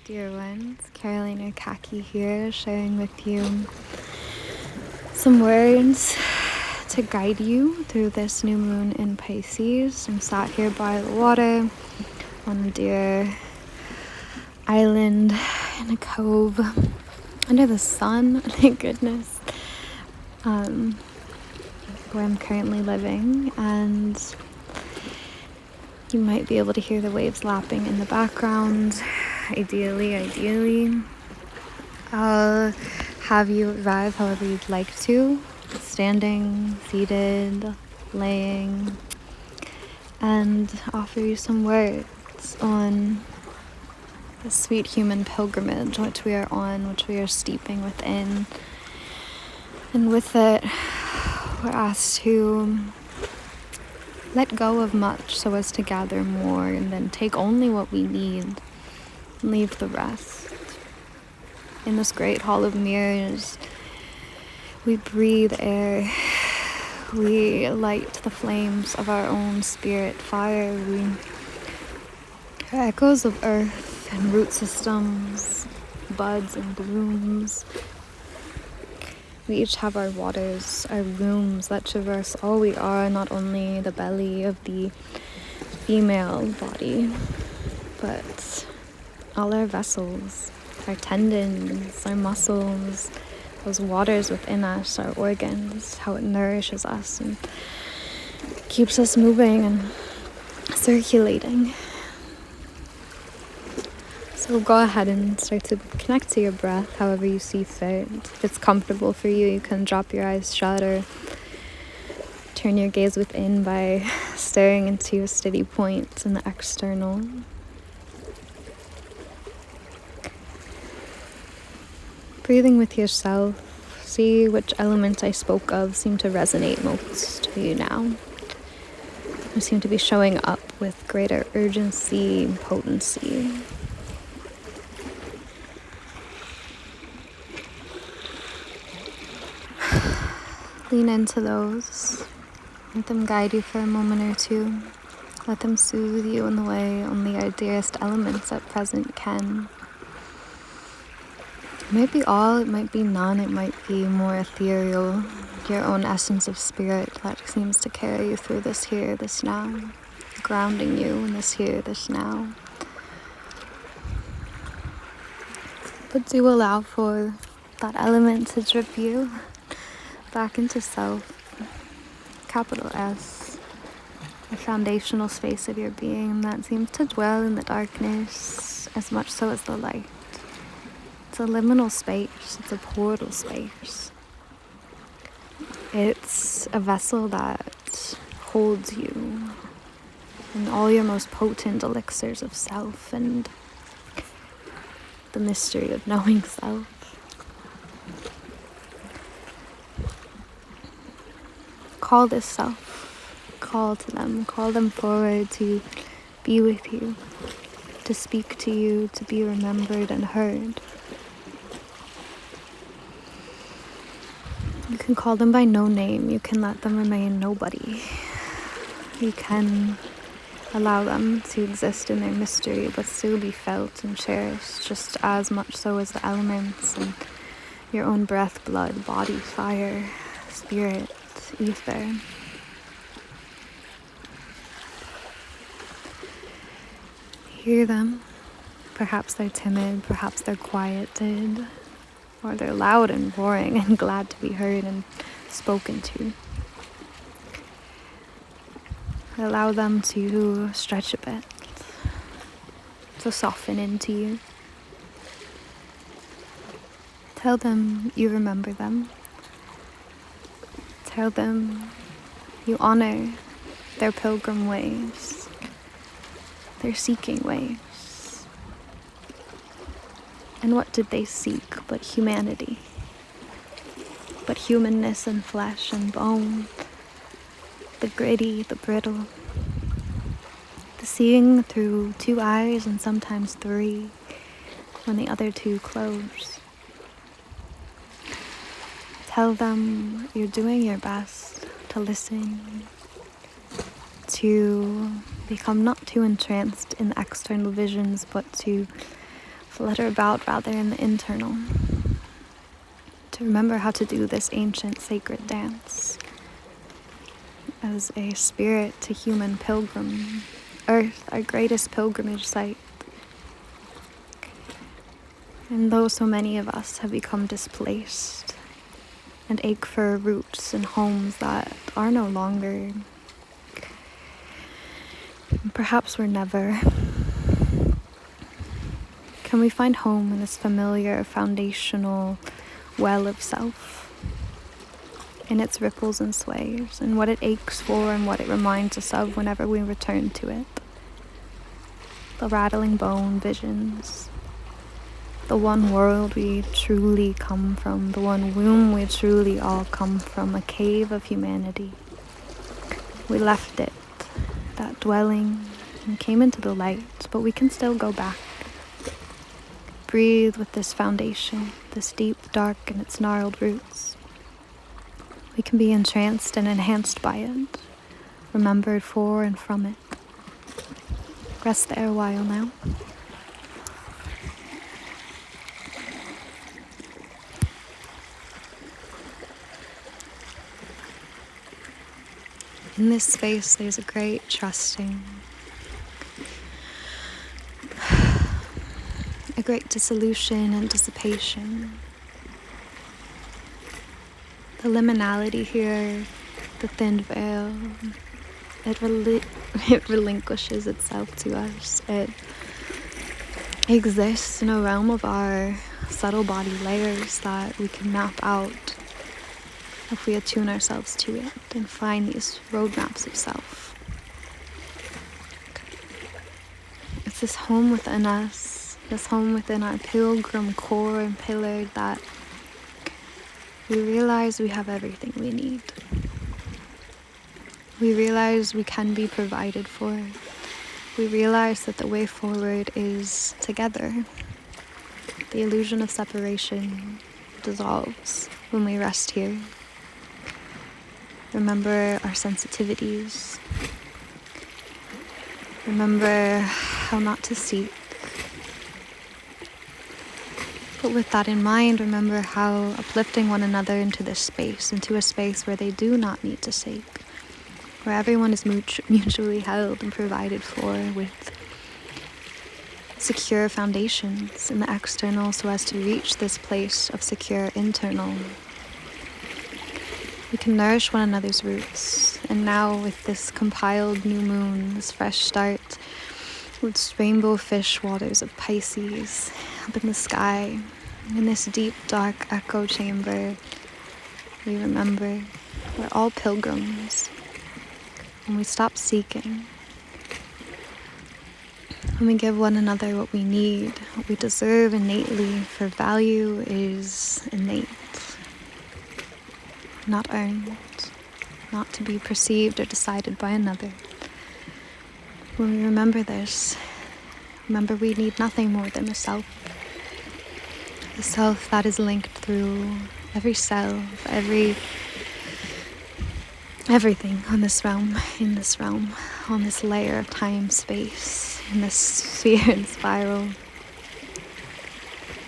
Dear ones, Carolina Kaki here, sharing with you some words to guide you through this new moon in Pisces. I'm sat here by the water on a dear island in a cove under the sun, thank goodness, where I'm currently living, and you might be able to hear the waves lapping in the background. Ideally, I'll have you arrive however you'd like to, standing, seated, laying, and offer you some words on the sweet human pilgrimage which we are on, which we are steeping within. And with it, we're asked to let go of much so as to gather more, and then take only what we need and leave the rest. In this great hall of mirrors, we breathe air, we light the flames of our own spirit fire, we are echoes of earth and root systems, buds and blooms. We each have our waters, our rooms that traverse all we are, not only the belly of the female body, but all our vessels, our tendons, our muscles, those waters within us, our organs, how it nourishes us and keeps us moving and circulating. So go ahead and start to connect to your breath however you see fit. If it's comfortable for you, you can drop your eyes shut or turn your gaze within by staring into a steady point in the external. Breathing with yourself, see which elements I spoke of seem to resonate most to you now. They seem to be showing up with greater urgency and potency. Lean into those. Let them guide you for a moment or two. Let them soothe you in the way only our dearest elements at present can. It might be all, it might be none, it might be more ethereal, your own essence of spirit that seems to carry you through this here, this now, grounding you in this here, this now. But do allow for that element to drip you back into self, capital S, the foundational space of your being that seems to dwell in the darkness as much so as the light. It's a liminal space, it's a portal space. It's a vessel that holds you in all your most potent elixirs of self and the mystery of knowing self. Call this self, call to them, call them forward to be with you, to speak to you, to be remembered and heard. You can call them by no name, you can let them remain nobody. You can allow them to exist in their mystery but still be felt and cherished just as much so as the elements and your own breath, blood, body, fire, spirit, ether. Hear them. Perhaps they're timid, perhaps they're quieted, or they're loud and roaring and glad to be heard and spoken to. Allow them to stretch a bit, to soften into you. Tell them you remember them. Tell them you honor their pilgrim ways, their seeking ways. And what did they seek but humanity? But humanness and flesh and bone, the gritty, the brittle, the seeing through two eyes and sometimes three when the other two close. Tell them you're doing your best to listen, to become not too entranced in external visions, but to flutter about rather in the internal, to remember how to do this ancient sacred dance as a spirit to human pilgrim, Earth, our greatest pilgrimage site. And though so many of us have become displaced and ache for roots and homes that are no longer, perhaps were never, can we find home in this familiar foundational well of self, in its ripples and sways, and what it aches for and what it reminds us of whenever we return to it? The rattling bone visions, the one world we truly come from, the one womb we truly all come from, a cave of humanity. We left it, that dwelling, and came into the light, but we can still go back. Breathe with this foundation, this deep dark and its gnarled roots. We can be entranced and enhanced by it, remembered for and from it. Rest there a while now. In this space, there's a great trusting, a great dissolution and dissipation. The liminality here, the thin veil, it relinquishes itself to us. It exists in a realm of our subtle body layers that we can map out if we attune ourselves to it and find these roadmaps of self. It's this home within us, this home within our pilgrim core and pillar, that we realize we have everything we need. We realize we can be provided for. We realize that the way forward is together. The illusion of separation dissolves when we rest here. Remember our sensitivities. Remember how not to seek. But with that in mind, remember how uplifting one another into this space, into a space where they do not need to seek, where everyone is mutually held and provided for with secure foundations in the external, so as to reach this place of secure internal. We can nourish one another's roots, and now with this compiled new moon, this fresh start, with rainbow fish waters of Pisces up in the sky, in this deep dark echo chamber, we remember we're all pilgrims. When we stop seeking, when we give one another what we need, what we deserve innately, for value is innate, not earned, not to be perceived or decided by another. When we remember this, remember we need nothing more than the self that is linked through every cell, everything on this realm, in this realm, on this layer of time, space, in this sphere and spiral.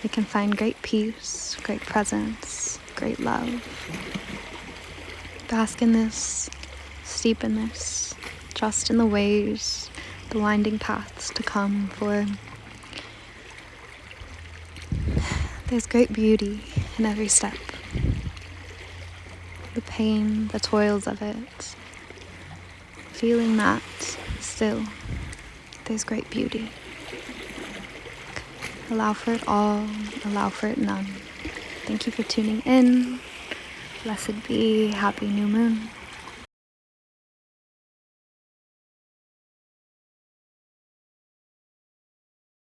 We can find great peace, great presence, great love. Bask in this, steep in this, trust in the ways, the winding paths to come, for there's great beauty in every step. The pain, the toils of it, feeling that still there's great beauty. Allow for it all, allow for it none. Thank you for tuning in. Blessed be, happy new moon.